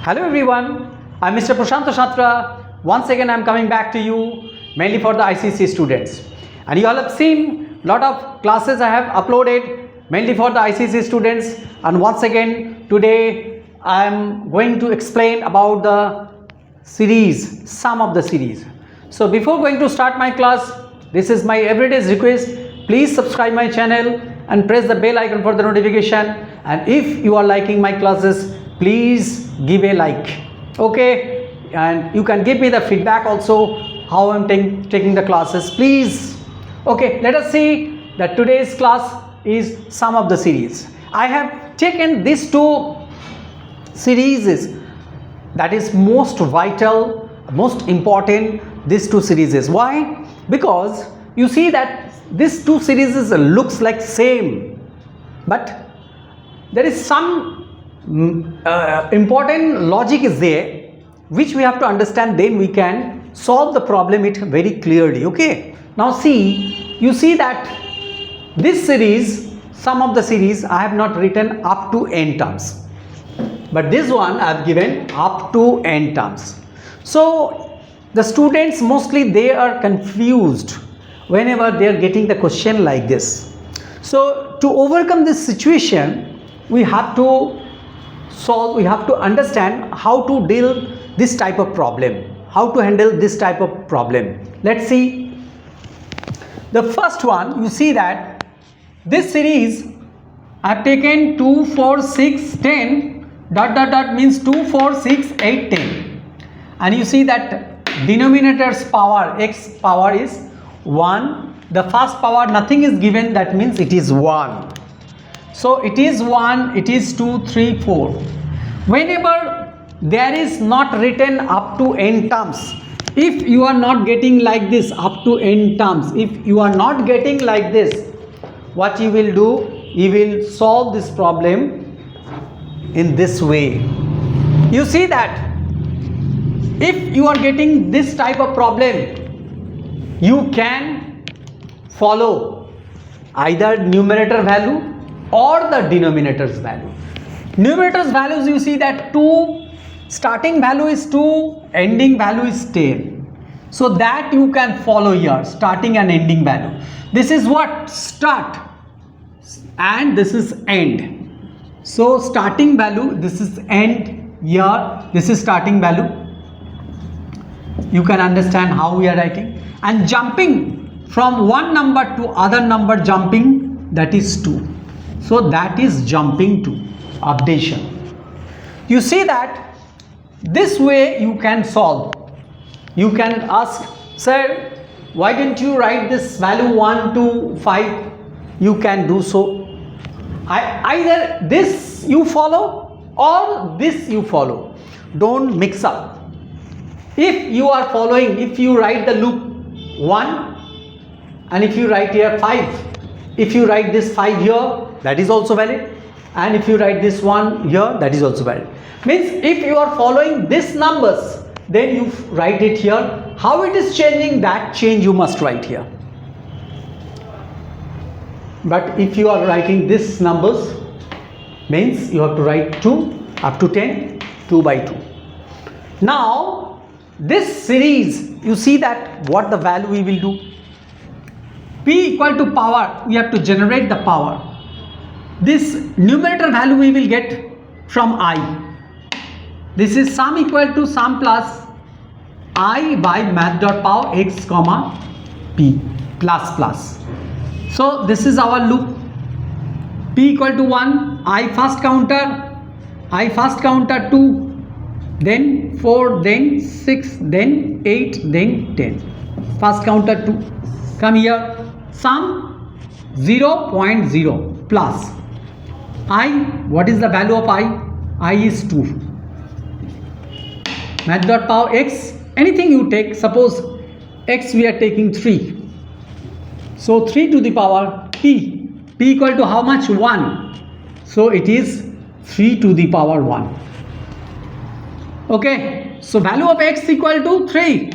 Hello everyone, I'm Mr. Prashant Shatra. Once again I'm coming back to you mainly for the ICC students. And you all have seen lot of classes I have uploaded mainly for the ICC students, and once again today I'm going to explain about the series, some of the series. So before going to start my class, this is my everyday's request. Please subscribe my channel and press the bell icon for the notification, and if you are liking my classes, please give a like. Okay, and you can give me the feedback also how I'm taking the classes, please. Okay, let us see that today's class is some of the series. I have taken these two series that is most vital, most important, these two series. Why? Because you see that these two series looks like same, but there is some important logic is there which we have to understand, then we can solve the problem it very clearly. Okay, now see, you see that this series, some of the series I have not written up to n terms, but this one I have given up to n terms. So the students mostly they are confused whenever they are getting the question like this. So to overcome this situation, we have to solve, we have to understand how to deal this type of problem, how to handle this type of problem. Let's see. The first one, you see that this series I have taken 2, 4, 6, 10 dot dot dot means 2, 4, 6, 8, 10, and you see that denominator's power, x power is 1. The first power nothing is given, that means it is 1. So it is 1, it is 2, 3, 4. Whenever there is not written up to n terms, if you are not getting like this up to n terms, if you are not getting like this, what you will do, you will solve this problem in this way. You see that if you are getting this type of problem, you can follow either numerator value or the denominator's value. Numerator's values, you see that 2, starting value is 2, ending value is 10. So that you can follow here, starting and ending value. This is what? Start, and this is end. So starting value, this is end here, this is starting value. You can understand how we are writing. And jumping from one number to other number, jumping, that is 2. So that is jumping to updation. You see that this way you can solve. You can ask, sir, why didn't you write this value 1 to 5? You can do so. Either this you follow or this you follow. Don't mix up. If you are following, if you write the loop 1 and if you write here 5, if you write this 5 here, that is also valid, and if you write this one here, that is also valid. Means if you are following these numbers, then you write it here. How it is changing, that change you must write here. But if you are writing these numbers, means you have to write 2 up to 10, 2 by 2. Now this series, you see that what the value we will do. P equal to power, we have to generate the power. This numerator value we will get from I. This is sum equal to sum plus I by math dot power x comma p plus plus. So this is our loop. P equal to 1, I first counter 2, then 4, then 6, then 8, then 10. First counter 2. Come here. Sum 0.0 plus I. What is the value of I? I is 2. Math dot power x, anything you take, suppose x we are taking 3. So 3 to the power p. P equal to how much? 1. So it is 3 to the power 1. Okay. So value of x equal to 3.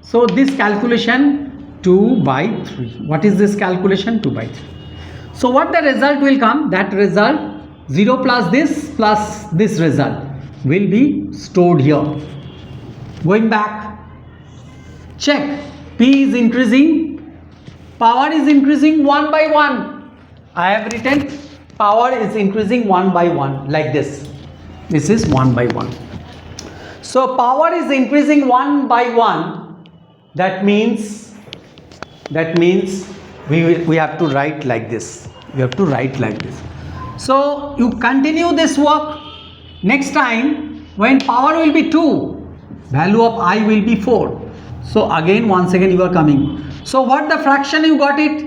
So this calculation 2 by 3. What is this calculation? 2 by 3. So what the result will come? That result 0 plus this result. will be stored here. Going back, check, P is increasing, power is increasing 1 by 1. I have written power is increasing 1 by 1 like this. This is 1 by 1. So power is increasing 1 by 1. That means we have to write like this. We have to write like this. So you continue this work. Next time when power will be 2, value of I will be 4. So again, once again you are coming. So what the fraction you got it?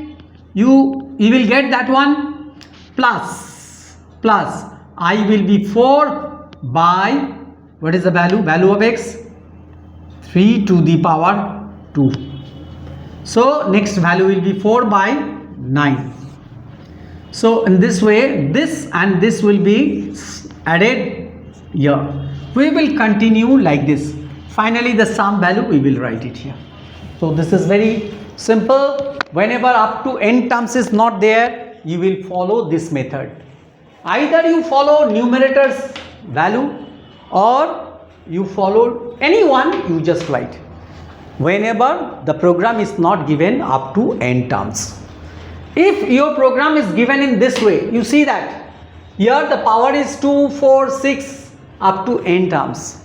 You will get that one plus I will be 4 by, what is the value? Value of x? 3 to the power 2. So next value will be 4 by 9. So in this way, this and this will be added here. We will continue like this. Finally the sum value we will write it here. So this is very simple. Whenever up to n terms is not there, you will follow this method. Either you follow numerator's value or you follow any one, you just write. Whenever the program is not given up to n terms. If your program is given in this way, you see that here the power is 2, 4, 6 up to n terms.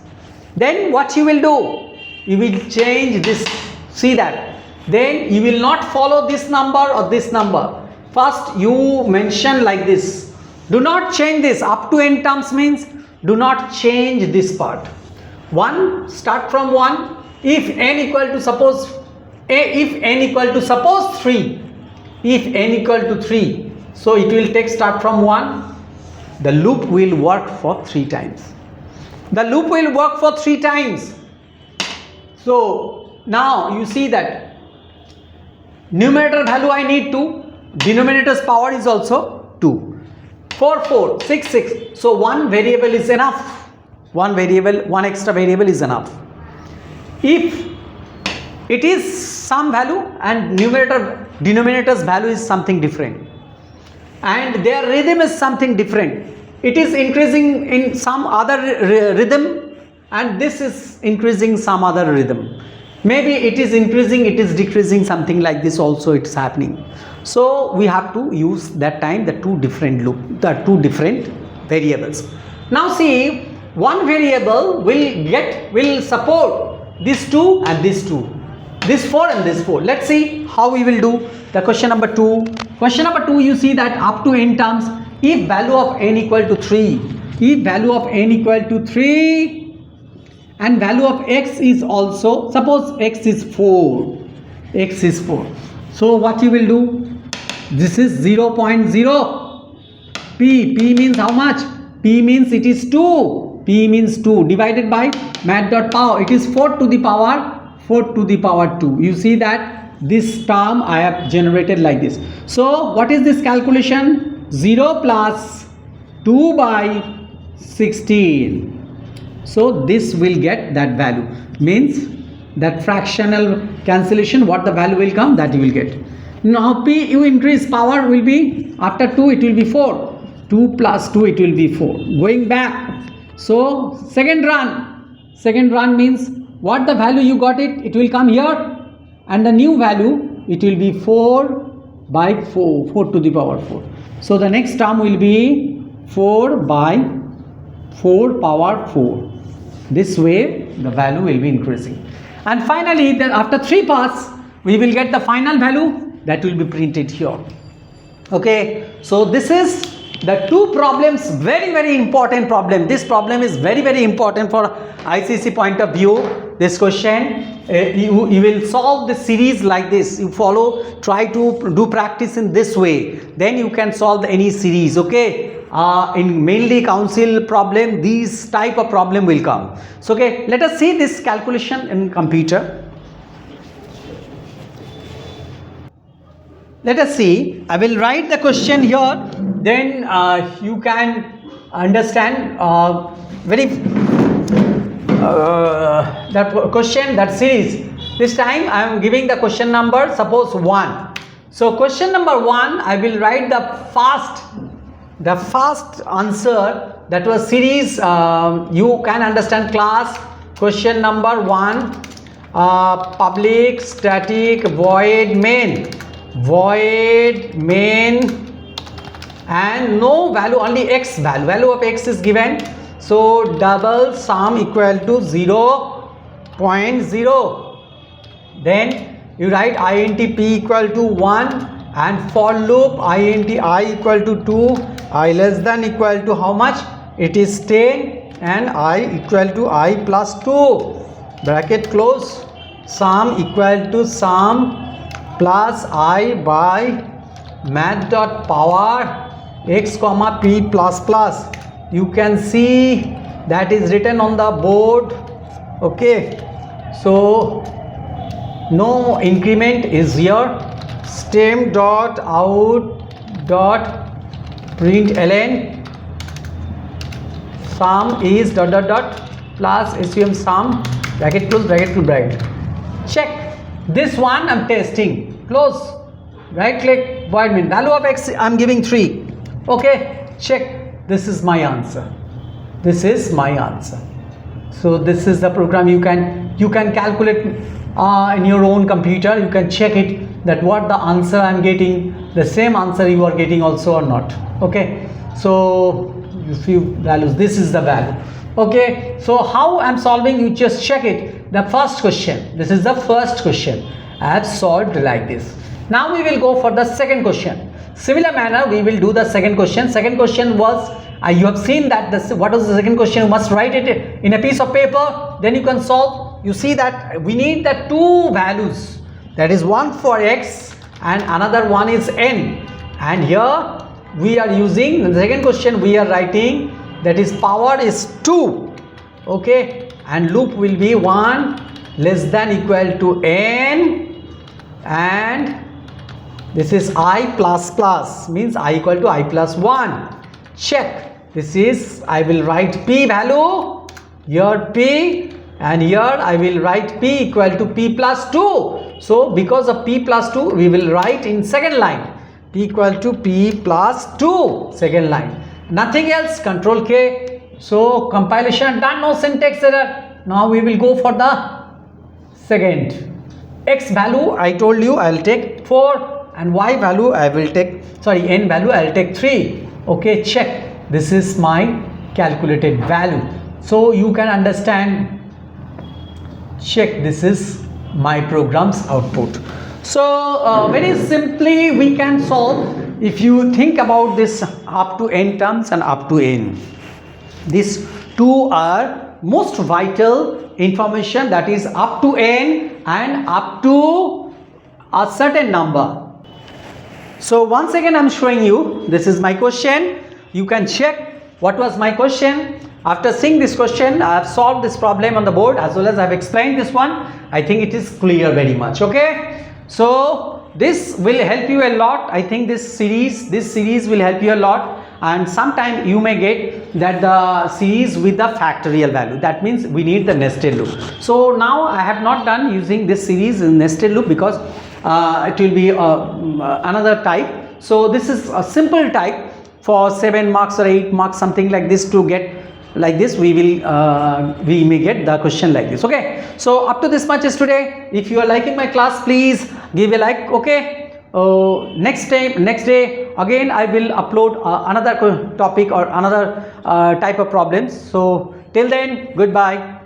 Then what you will do? You will change this, see that. Then you will not follow this number or this number. First you mention like this. Do not change this. Up to n terms means do not change this part. 1, start from 1. If n equal to suppose 3. If n equal to 3, so it will take start from 1. The loop will work for 3 times. The loop will work for 3 times. So now you see that numerator value I need 2, denominator's power is also 2. 4, 4, 6, 6. So one variable is enough. One extra variable is enough. If it is some value and denominator's value is something different and their rhythm is something different, it is increasing in some other rhythm and this is increasing some other rhythm. Maybe it is increasing, it is decreasing, something like this also it's happening. So we have to use that time the two different variables. Now see, one variable will support this 2 and this 2, this 4 and this 4. Let's see how we will do the question number 2. Question number 2, you see that up to n terms, if value of n equal to 3, if value of n equal to 3 and value of x is also, suppose x is 4, so what you will do? This is 0.0. P means how much? P means it is 2. P means 2 divided by math.power. It is 4 to the power 2. You see that this term I have generated like this. So what is this calculation? 0 plus 2 by 16. So this will get that value. Means that fractional cancellation, what the value will come, that you will get. Now P, you increase, power will be, after 2 it will be 4. 2 plus 2 it will be 4. Going back. So second run means what the value you got it will come here and the new value it will be 4 by 4 to the power 4. So the next term will be 4 by 4 power 4. This way the value will be increasing. And finally then after 3 parts we will get the final value that will be printed here. Okay, so this is the two problems, very important problem. This problem is very important for ICSE point of view. This question you will solve the series like this. You follow, try to do practice in this way, then you can solve any series. Okay, in mainly council problem these type of problem will come. So okay, let us see this calculation in computer. Let us see. I will write the question here, then you can understand that question, that series. This time I am giving the question number, suppose 1. So question number 1, I will write the the first answer, that was series, you can understand class. Question number 1, public static void main and no value, only x value of x is given. So double sum equal to 0.0. Then you write int p equal to 1 and for loop int I equal to 2, I less than equal to how much? It is 10 and I equal to I plus 2. Bracket close. Sum equal to sum plus I by math dot power x comma p plus plus. You can see that is written on the board. Okay, so no increment is here. Stem dot out dot println sum is dot dot dot plus sum sum bracket close bracket to bracket. Check this one. I'm testing. Close. Right click void main. Value of x I'm giving 3. Okay, check. This is my answer. This is my answer. So this is the program. You can calculate in your own computer. You can check it that what the answer I'm getting, the same answer you are getting also or not. Okay, so a few values. This is the value. Okay, so how I'm solving, you just check it. The first question, this is the first question. I have solved like this. Now we will go for the second question. Similar manner we will do the second question. Second question was, you have seen that this, what was the second question? You must write it in a piece of paper, then you can solve. You see that we need the two values, that is one for x and another one is n, and here we are using the second question, we are writing that is power is 2. Okay, and loop will be 1 less than equal to n, and this is I plus plus, means I equal to I plus 1. Check. This is, I will write p value, here p, and here I will write p equal to p plus 2. So because of p plus 2 we will write in second line p equal to p plus 2, second line, nothing else. Control K. So compilation done, no syntax error. Now we will go for the second. X value I told you I will take 4 and y value I will take, sorry, n value I will take 3. Okay, check. This is my calculated value. So you can understand. Check, this is my program's output. So very simply we can solve if you think about this up to n terms and up to n. These two are most vital information, that is up to n and up to a certain number. So once again I'm showing you, this is my question. You can check what was my question. After seeing this question, I have solved this problem on the board as well as I have explained this one. I think it is clear very much. Okay, so this will help you a lot. I think this series will help you a lot, and sometime you may get that the series with the factorial value, that means we need the nested loop. So now I have not done using this series in nested loop because it will be another type. So this is a simple type for 7 marks or 8 marks, something like this. To get like this, we may get the question like this. Okay, so up to this much is today. If you are liking my class, please give a like. Okay, next day again I will upload another topic or another type of problems. So till then, goodbye.